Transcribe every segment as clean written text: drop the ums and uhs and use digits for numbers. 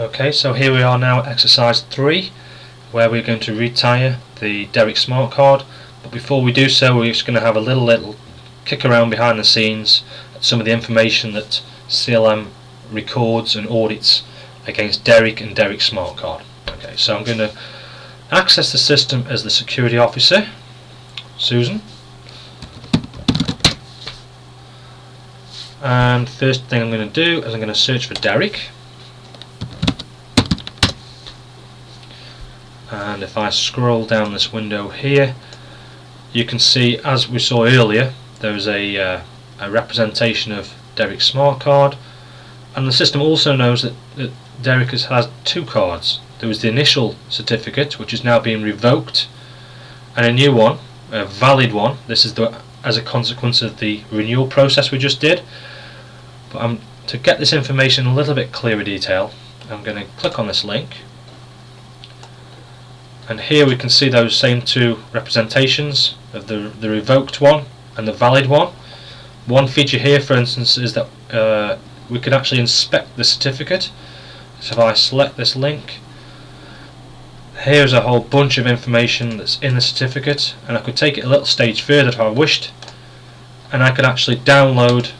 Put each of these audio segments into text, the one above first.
Okay, so here we are now at exercise 3, where we're going to retire the DEC smart card. But before we do so, we're just going to have a little kick around behind the scenes at some of the information that CLM records and audits against DEC and DEC smart card. Okay, so I'm going to access the system as the security officer, Susan. And first thing I'm going to do is I'm going to search for DEC. And if I scroll down this window here, you can see, as we saw earlier, there's a representation of DEC smart card, and the system also knows that DEC has two cards. There was the initial certificate, which is now being revoked, and a new one, a valid one. This is as a consequence of the renewal process we just did. But to get this information in a little bit clearer detail, I'm going to click on this link. And here we can see those same two representations of the revoked one and the valid one. One feature here, for instance, is that we can actually inspect the certificate. So if I select this link, here's a whole bunch of information that's in the certificate, and I could take it a little stage further if I wished, and I could actually download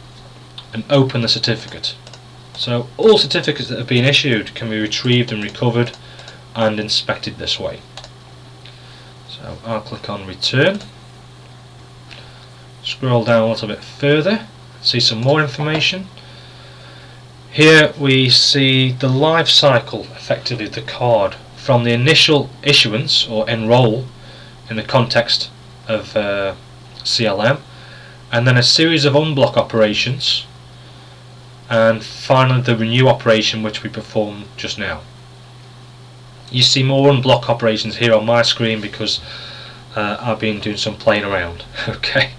and open the certificate. So all certificates that have been issued can be retrieved and recovered and inspected this way. So I'll click on return, scroll down a little bit further, see some more information. Here we see the life cycle effectively of the card from the initial issuance or enroll in the context of CLM, and then a series of unblock operations, and finally the renew operation which we performed just now. You see more unblock operations here on my screen because I've been doing some playing around. Okay,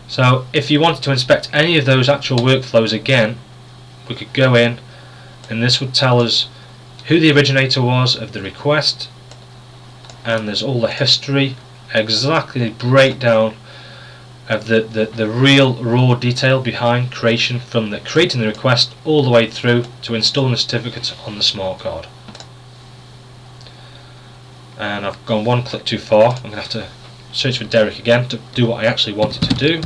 so if you wanted to inspect any of those actual workflows again, we could go in, and this would tell us who the originator was of the request, and there's all the history, exactly the breakdown of the real raw detail behind creation, from creating the request all the way through to installing the certificate on the smart card. And I've gone one click too far. I'm going to have to search for DEC again to do what I actually wanted to do,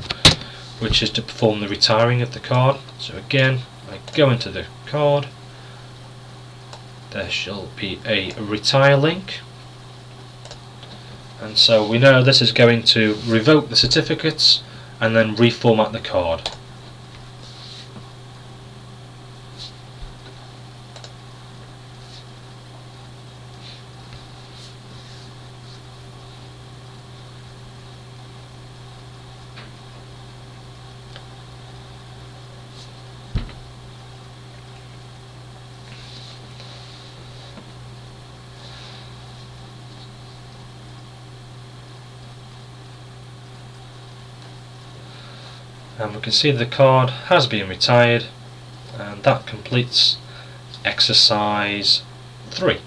which is to perform the retiring of the card. So again, I go into the card, there shall be a retire link, and so we know this is going to revoke the certificates and then reformat the card. And we can see the card has been retired, and that completes exercise 3.